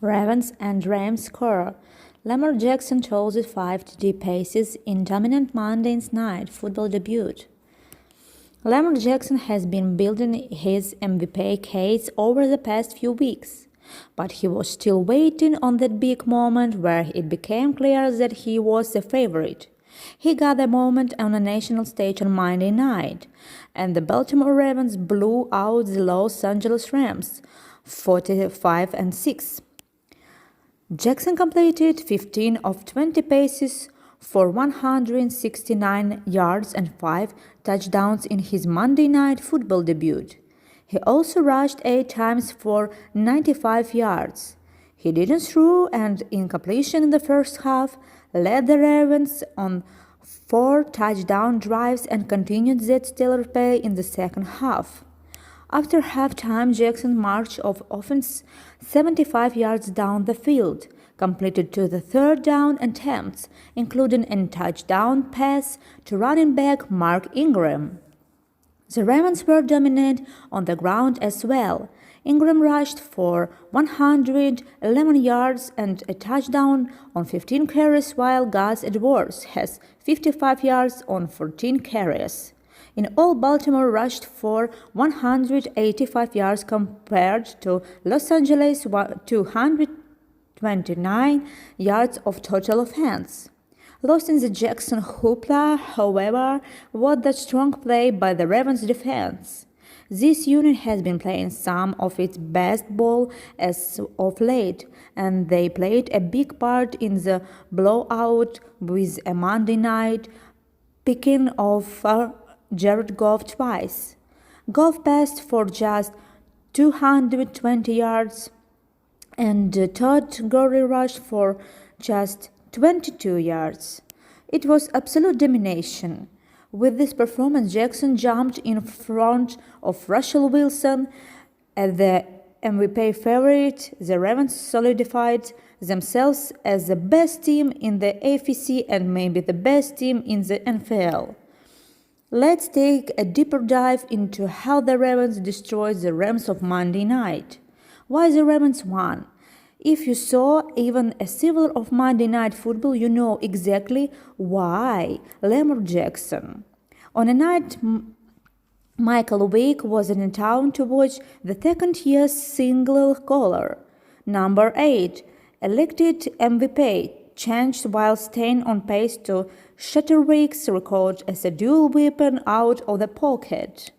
Ravens and Rams score. Lamar Jackson throws it 5 TD passes in dominant Monday night football debut. Lamar Jackson has been building his MVP case over the past few weeks, but he was still waiting on that big moment where it became clear that he was the favorite. He got the moment on a national stage on Monday night, and the Baltimore Ravens blew out the Los Angeles Rams 45-6. Jackson completed 15 of 20 passes for 169 yards and 5 touchdowns in his Monday Night Football debut. He also rushed 8 times for 95 yards. He didn't throw an incompletion in the first half, led the Ravens on 4 touchdown drives and continued that stellar play in the second half. After halftime, Jackson marched off offense 75 yards down the field, completed 2 third down attempts, including a touchdown pass to running back Mark Ingram. The Ravens were dominant on the ground as well. Ingram rushed for 111 yards and a touchdown on 15 carries, while Gus Edwards has 55 yards on 14 carries. In all, Baltimore rushed for 185 yards compared to Los Angeles' 229 yards of total offense. Lost in the Jackson hoopla, however, was the strong play by the Ravens defense. This unit has been playing some of its best ball as of late, and they played a big part in the blowout with a Monday night picking off Jared Goff twice. Goff passed for just 220 yards, and Todd Gurley rushed for just 22 yards. It was absolute domination. With this performance, Jackson jumped in front of Russell Wilson as the MVP favorite. The Ravens solidified themselves as the best team in the AFC and maybe the best team in the NFL. Let's take a deeper dive into how the Ravens destroyed the Rams of Monday night. Why the Ravens won? If you saw even a sliver of Monday Night Football, you know exactly why. Lamar Jackson. On a night Michael Vick was in town to watch the second-year single caller. Number 8, elected MVP, changed while staying on pace to shatter Vick's record as a dual weapon out of the pocket.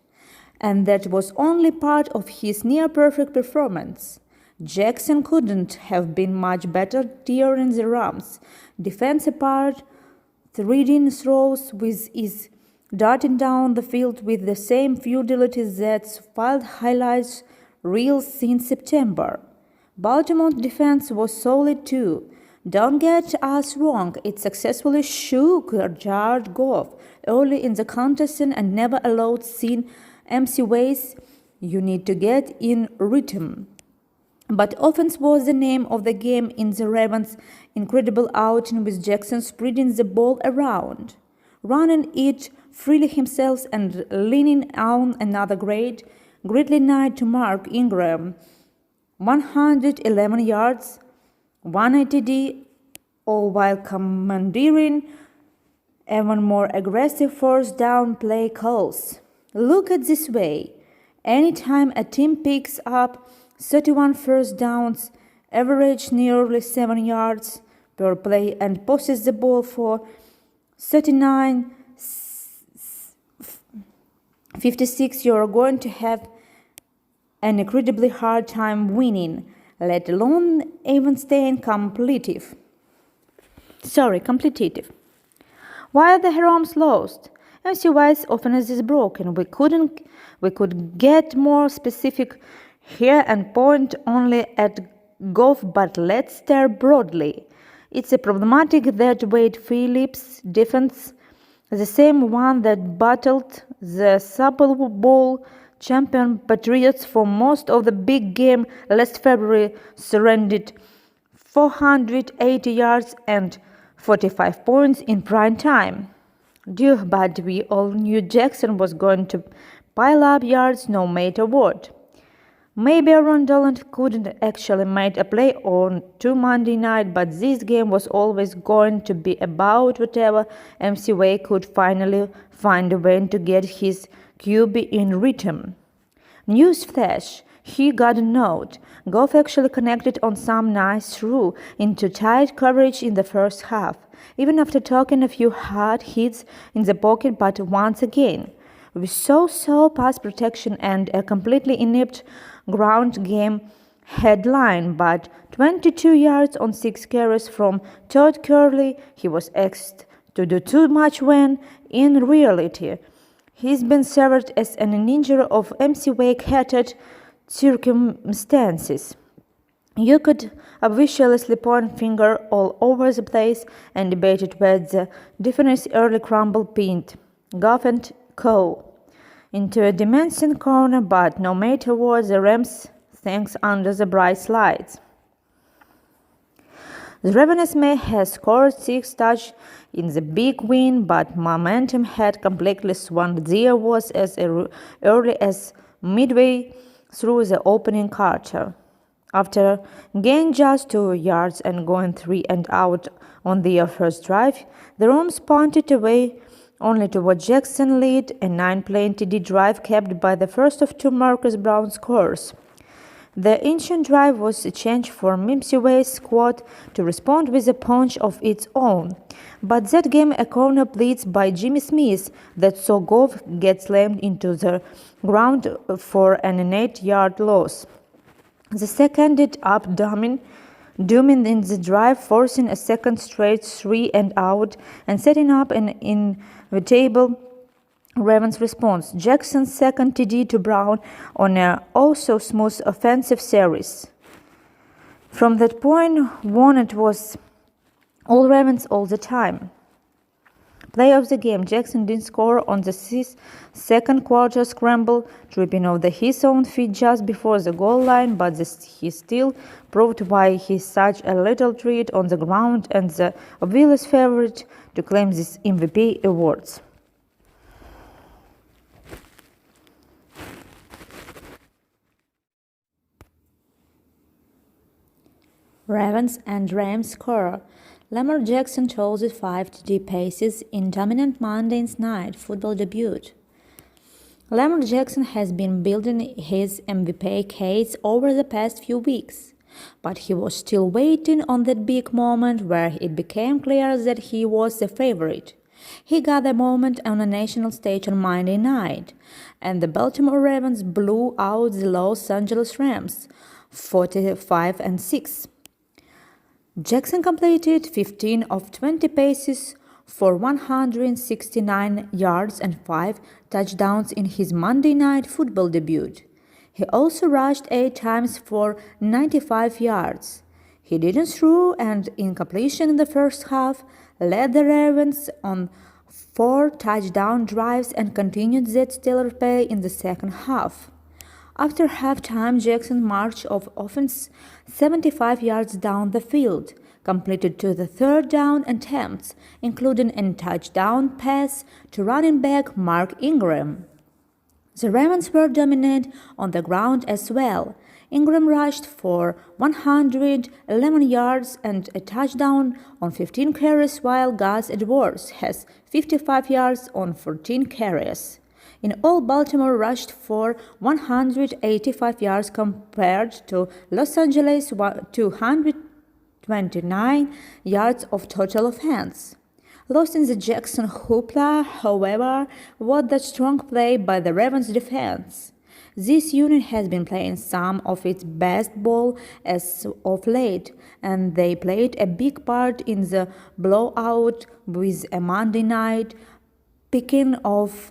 And that was only part of his near-perfect performance. Jackson couldn't have been much better tearing the Rams' defense apart, threading throws with his darting down the field with the same futility that's filed highlights reels in September. Baltimore's defense was solid too. Don't get us wrong, it successfully shook Jared Goff early in the contest and never allowed sin MC ways. You need to get in rhythm. But offense was the name of the game in the Ravens' incredible outing, with Jackson spreading the ball around, running it freely himself and leaning on another greatly night to Mark Ingram. 111 yards, 180, all while commandeering even more aggressive first down play calls. Look at this way. Anytime a team picks up 31 first downs, average nearly 7 yards per play, and passes the ball for 39, 56, you're going to have an incredibly hard time winning, let alone even staying competitive. While the Rams lost, MC White's offense is broken. We could get more specific here and point only at Goff, but let's stare broadly. It's a problematic that Wade Phillips' defense, the same one that battled the Super Bowl champion Patriots for most of the big game last February, surrendered 480 yards and 45 points in prime time. But we all knew Jackson was going to pile up yards no matter what. Maybe Aaron Donald couldn't actually make a play on to Monday night, but this game was always going to be about whatever McVay could finally find a way to get his QB in rhythm. Newsflash, he got a note. Goff actually connected on some nice throw into tight coverage in the first half, even after taking a few hard hits in the pocket, but once again, we saw pass protection and a completely inept ground game headline, but 22 yards on 6 carries from Todd Gurley. He was asked to do too much when, in reality, he's been served as an ninja of McVay-catered circumstances. You could obviously point finger all over the place and debated where the defense early crumble pinned Goff and Co. into a dimension corner, but no matter what, the Rams thanks under the bright lights. The Ravens may have scored 6 touchdowns in the big win, but momentum had completely swung. There was as early as midway through the opening quarter. After gaining just 2 yards and going 3 and out on their first drive, the Rams punted away only to what Jackson led a 9-play TD drive capped by the first of 2 Marcus Brown scores. The ancient drive was a change for McVay's squad to respond with a punch of its own, but that game a corner blitz by Jimmy Smith that saw Goff get slammed into the ground for an 8-yard loss. The second ended up dooming in the drive, forcing a second straight 3 and out and setting up an inevitable Ravens response. Jackson's second TD to Brown on a also smooth offensive series. From that point on, it was all Ravens all the time. Play of the game, Jackson didn't score on the second quarter scramble, tripping over his own feet just before the goal line, but he still proved why he's such a little treat on the ground and the obvious favorite to claim these MVP awards. Ravens and Rams score. Lamar Jackson chose 5 TD passes in dominant Monday night football debut. Lamar Jackson has been building his MVP case over the past few weeks, but he was still waiting on that big moment where it became clear that he was the favorite. He got the moment on a national stage on Monday night, and the Baltimore Ravens blew out the Los Angeles Rams 45-6. Jackson completed 15 of 20 passes for 169 yards and 5 touchdowns in his Monday Night Football debut. He also rushed 8 times for 95 yards. He didn't throw and incompletion in the first half, led the Ravens on 4 touchdown drives and continued that stellar play in the second half. After halftime, Jackson marched of offense 75 yards down the field, completed to the third down attempts, including a touchdown pass to running back Mark Ingram. The Ravens were dominant on the ground as well. Ingram rushed for 111 yards and a touchdown on 15 carries, while Gus Edwards has 55 yards on 14 carries. In all, Baltimore rushed for 185 yards compared to Los Angeles' 229 yards of total offense. Lost in the Jackson hoopla, however, was the strong play by the Ravens defense. This unit has been playing some of its best ball as of late, and they played a big part in the blowout with a Monday night picking off